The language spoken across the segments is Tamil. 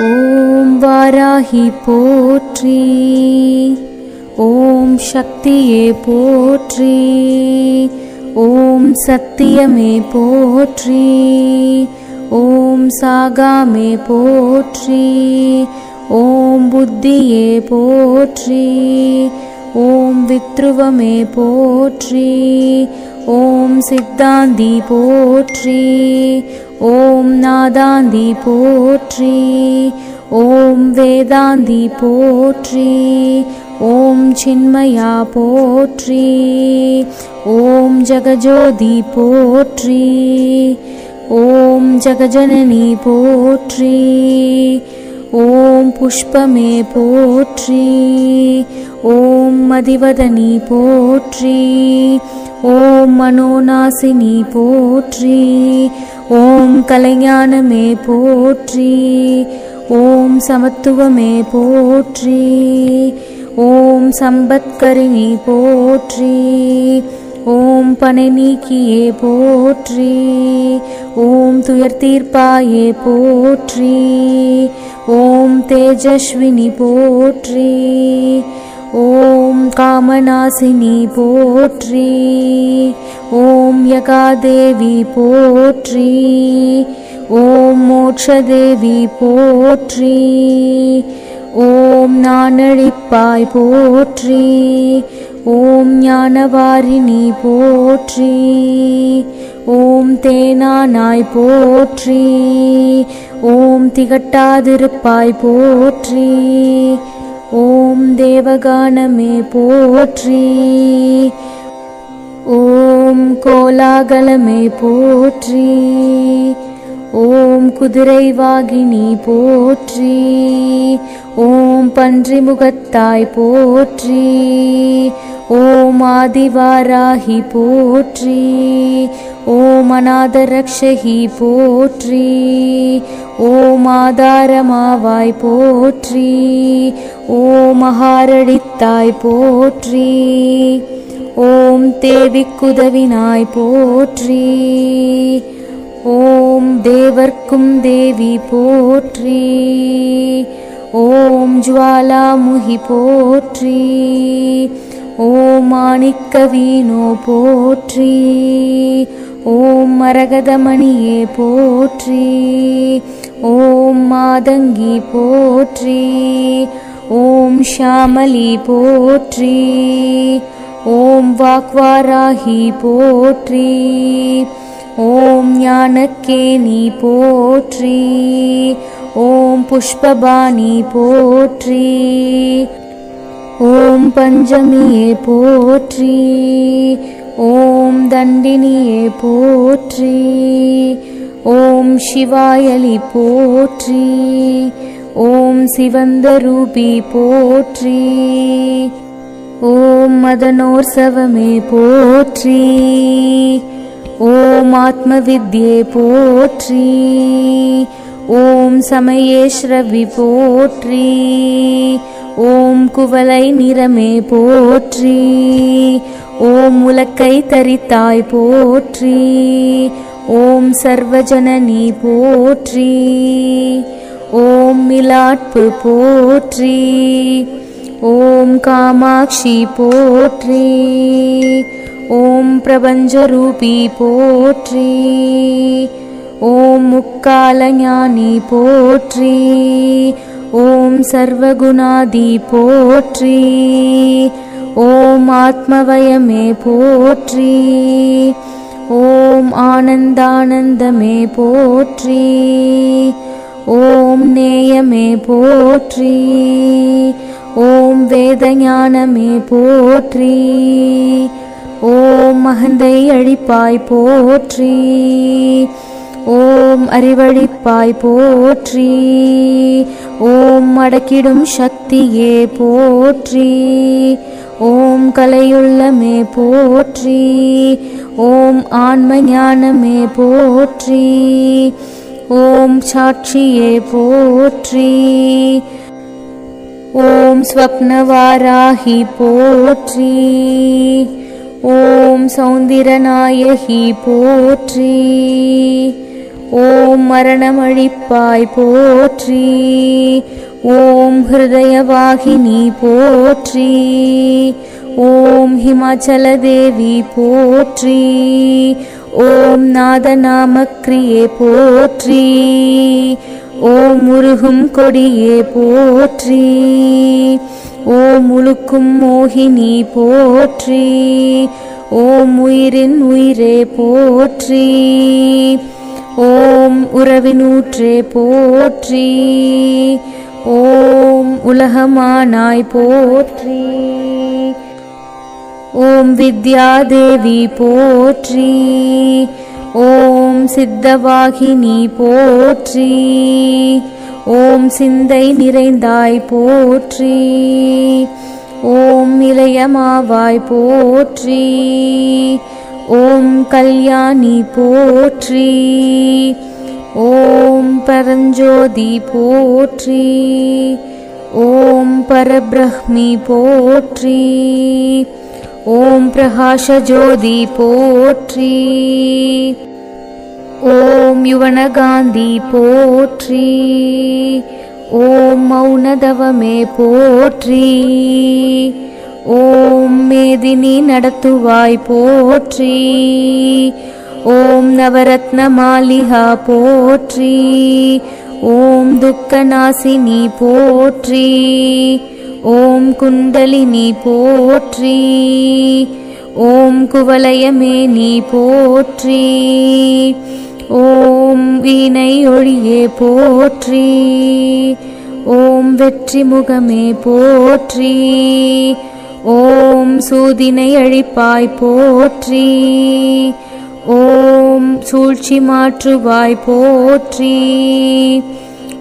ஓம் வாராகி போற்றி, ஓம் சக்தியே போற்றி, ஓம் சத்தியமே போற்றி, ஓம் சாகாமே போற்றி, ஓம் புத்தியே போற்றி, ஓம் வித்ருவமே போற்றி, ஓம் சித்தாந்தி போற்றி, ஓம் நாதாந்தி போற்றி, ஓம் வேதாந்தி போற்றி, ஓம் சின்மயா போற்றி, ஓம் ஜகஜோதி போற்றி, ஓம் ஜகஜனனி போற்றி, ஓம் புஷ்பமே போற்றி, ஓம் மதிவதனி போற்றி, ஓம் மனோநாசினி போற்றி, ஓம் கலைஞானமே போற்றி, ஓம் சமத்துவமே போற்றி, ஓம் சம்பத்கரிணி போற்றி, ஓம் பனை நீக்கியே போற்றி, ஓம் துயர் தீர்ப்பாயே போற்றி, ஓம் தேஜஸ்வினி போற்றி, ஓம் காமநாசினி போற்றி, ஓம் யகாதேவி போற்றி, ஓம் மோட்சதேவி போற்றி, ஓம் நானழிப்பாய் போற்றி, ஓம் ஞானவாரிணி போற்றி, ஓம் தேனானாய் போற்றி, ஓம் திகட்டாதிருப்பாய் போற்றி, ஓம் தேவகானமே போற்றி, ஓம் கோலாகலமே போற்றி, ஓம் குதிரை வாகினி போற்றி, ஓம் பன்றிமுகத்தாய் போற்றி, ஓம் ஆதிவாராகி போற்றி, ஓம் அநாதரக்ஷகி போற்றி, ஓம் ஆதாரமாவாய் போற்றி, ஓம் மகாரடித்தாய் போற்றி, ஓம் தேவிக்குதவினாய் போற்றி, ஓம் தேவர்க்கும் தேவி போற்றி, ஓம் ஜுவாலாமுகி போற்றி, ஓம் மாணிக்கவீணோ போற்றி, ஓம் மரகதமணியே போற்றி, ஓம் மாதங்கி போற்றி, ஓம் ஷாமலி போற்றி, ஓம் வாக்வாராகி போற்றி, ஓம் ஞானக்கேனி போற்றி, ஓம் புஷ்பபாணி போற்றி, ஓம் பஞ்சமியே போற்றி, ஓம் தண்டினியே போற்றி, ஓம் சிவாயலி போற்றி, ஓம் சிவந்தரூபி போற்றி, ஓம் மதனோற்சவமே போற்றி, ஓம் ஆத்மவித்யே போற்றி, ஓம் சமயேஸ்ரவி போற்றி, ஓம் குவளை நிறமே போற்றி, ஓம் உலக்கை தரித்தாய் போற்றி, ஓம் சர்வஜனனி போற்றி, ஓம் மிலாட்பு போற்றி, ஓம் காமாட்சி போற்றி, ஓம் பிரபஞ்சரூபி போற்றி, ஓம் முக்காலஞானி போற்றி, ஓம் சர்வகுணாதி போற்றி, ஓம் ஆத்மவயமே போற்றி, ஓம் ஆனந்தானந்தமே போற்றி, ஓம் நேயமே போற்றி, ஓம் வேதஞானமே போற்றி, ஓம் மகந்தை அழிப்பாய் போற்றி, ஓம் அறிவழிப்பாய் போற்றி, ஓம் அடக்கிடும் சக்தியே போற்றி, ஓம் கலையுள்ளமே போற்றி, ஓம் ஆன்ம ஞானமே போற்றி, ஓம் சாட்சியே போற்றி, ஓம் ஸ்வப்னவாராகி போற்றி, ஓம் சௌந்திரநாயகி போற்றி, ஓம் மரணமழிப்பாய் போற்றி. ஓம் ஹிருதயவாகினி போற்றி. ஓம் ஹிமாச்சல தேவி போற்றி. ஓம் நாதநாமக்ரியே போற்றி. ஓம் முருகும் கொடியே போற்றி. ஓம் உலுக்கும் மோகினி போற்றி. ஓம் உயிரின் உயிரே போற்றி. ஓம் உறவினூற்றே போற்றி. ஓம் உலகமானாய் போற்றி. ஓம் வித்யாதேவி போற்றி. ஓம் சித்தவாகினி போற்றி. ஓம் சிந்தை நிறைந்தாய் போற்றி. ஓம் இளையமாவாய் போற்றி. ஓம் கல்யாணி போற்றி. ஓம் பரஞ்சோதி போற்றி. ஓம் பரபிரஹ்மி போற்றி. ஓம் பிரகாஷஜோதி போற்றி. ஓம் யுவனகாந்தி போற்றி. ஓம் மௌனதவமே போற்றி. ஓம் மேதினி நடத்துவாய் போற்றி. ஓம் நவரத்ன மாலிகா போற்றி. ஓம் துக்கநாசினி போற்றி. ஓம் குண்டலினி போற்றி. ஓம் குவலயமேனி போற்றி. ஓம் வீணை ஒளியே போற்றி. ஓம் வெற்றி முகமே போற்றி. ஓம் சூதினை அழிப்பாய் போற்றி. ஓம் சூழ்ச்சி மாற்றுவாய் போற்றி.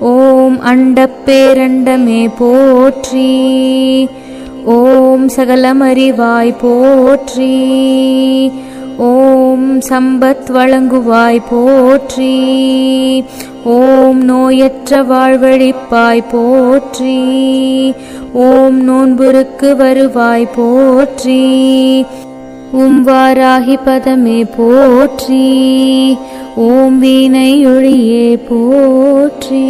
ஓம் அண்டப்பேரண்டமே போற்றி. ஓம் சகலமறிவாய் போற்றி. ஓம் சம்பத் வழங்குவாய் போற்றி. ஓம் நோயற்ற வாழ்வழிப்பாய் போற்றி. ஓம் நோன்புருக்கு வருவாய் போற்றி. ஓம் வாராகி பதமே போற்றி. ஓம் வீணை ஒளியே போற்றி.